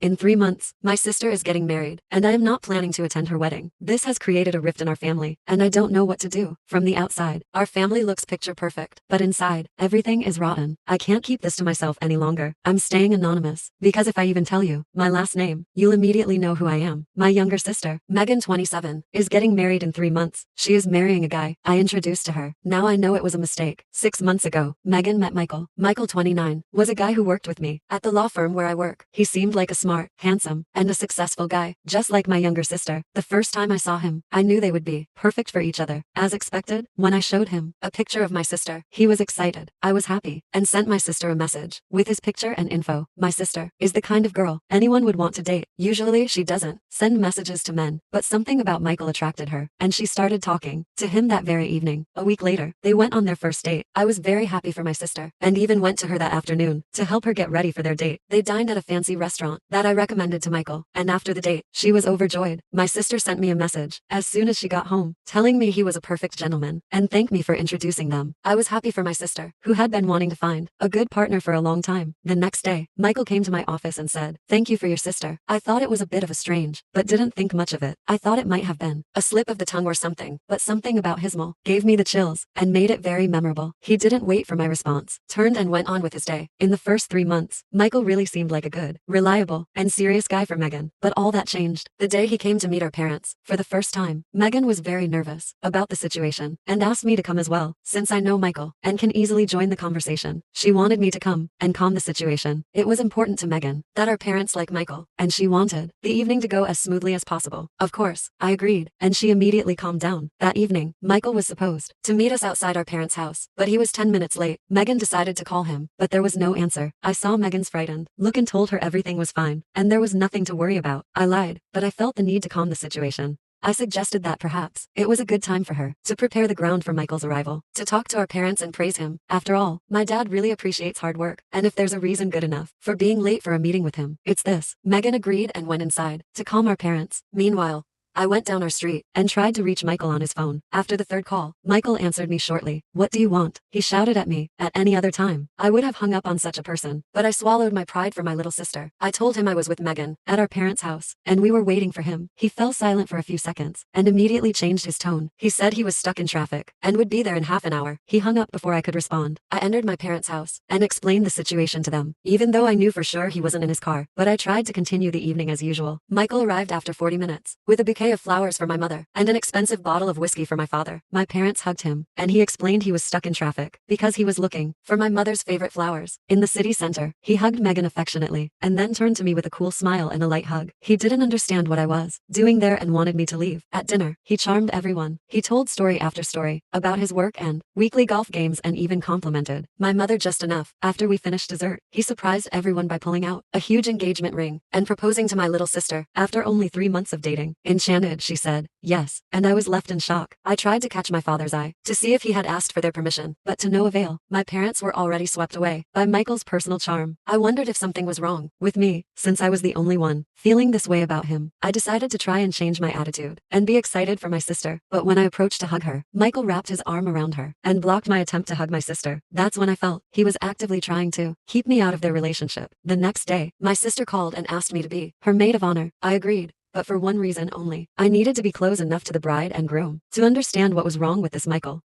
In 3 months, my sister is getting married, and I am not planning to attend her wedding. This has created a rift in our family, and I don't know what to do. From the outside, our family looks picture perfect, but inside, everything is rotten. I can't keep this to myself any longer. I'm staying anonymous, because if I even tell you my last name, you'll immediately know who I am. My younger sister, Megan 27, is getting married in 3 months. She is marrying a guy I introduced to her. Now I know it was a mistake. 6 months ago, Megan met Michael. Michael 29, was a guy who worked with me at the law firm where I work. He seemed like a smart, handsome, and a successful guy, just like my younger sister. The first time I saw him, I knew they would be perfect for each other. As expected, when I showed him a picture of my sister, he was excited. I was happy and sent my sister a message with his picture and info. My sister is the kind of girl anyone would want to date. Usually she doesn't send messages to men, but something about Michael attracted her, and she started talking to him that very evening. A week later, they went on their first date. I was very happy for my sister, and even went to her that afternoon to help her get ready for their date. They dined at a fancy restaurant that I recommended to Michael, and after the date, she was overjoyed. My sister sent me a message as soon as she got home, telling me he was a perfect gentleman, and thanked me for introducing them. I was happy for my sister, who had been wanting to find a good partner for a long time. The next day, Michael came to my office and said, "Thank you for your sister." I thought it was a bit of a strange, but didn't think much of it. I thought it might have been a slip of the tongue or something, but something about his smile gave me the chills and made it very memorable. He didn't wait for my response, turned and went on with his day. In the first 3 months, Michael really seemed like a good, reliable, and serious guy for Megan, but all that changed the day he came to meet our parents. For the first time, Megan was very nervous about the situation and asked me to come as well, since I know Michael and can easily join the conversation. She wanted me to come and calm the situation. It was important to Megan that our parents like Michael, and she wanted the evening to go as smoothly as possible. Of course, I agreed, and she immediately calmed down. That evening, Michael was supposed to meet us outside our parents' house, but he was 10 minutes late. Megan decided to call him, but there was no answer. I saw Megan's frightened look and told her everything was fine, and there was nothing to worry about. I lied, but I felt the need to calm the situation. I suggested that perhaps it was a good time for her to prepare the ground for Michael's arrival, to talk to our parents and praise him. After all, my dad really appreciates hard work, and if there's a reason good enough for being late for a meeting with him, it's this. Megan agreed and went inside to calm our parents. Meanwhile, I went down our street and tried to reach Michael on his phone. After the third call, Michael answered me shortly. "What do you want?" He shouted at me. At any other time, I would have hung up on such a person, but I swallowed my pride for my little sister. I told him I was with Megan at our parents' house, and we were waiting for him. He fell silent for a few seconds and immediately changed his tone. He said he was stuck in traffic and would be there in half an hour. He hung up before I could respond. I entered my parents' house and explained the situation to them, even though I knew for sure he wasn't in his car, but I tried to continue the evening as usual. Michael arrived after 40 minutes with a bouquet of flowers for my mother and an expensive bottle of whiskey for my father. My parents hugged him, and he explained he was stuck in traffic because he was looking for my mother's favorite flowers in the city center. He hugged Megan affectionately and then turned to me with a cool smile and a light hug. He didn't understand what I was doing there and wanted me to leave. At dinner, he charmed everyone. He told story after story about his work and weekly golf games and even complimented my mother just enough. After we finished dessert, he surprised everyone by pulling out a huge engagement ring and proposing to my little sister after only 3 months of dating. Enchanted, she said yes, and I was left in shock. I tried to catch my father's eye to see if he had asked for their permission, but to no avail. My parents were already swept away by Michael's personal charm. I wondered if something was wrong with me, since I was the only one feeling this way about him. I decided to try and change my attitude and be excited for my sister, but when I approached to hug her, Michael wrapped his arm around her and blocked my attempt to hug my sister. That's when I felt he was actively trying to keep me out of their relationship. The next day, my sister called and asked me to be her maid of honor. I agreed, but for one reason only. I needed to be close enough to the bride and groom to understand what was wrong with this Michael.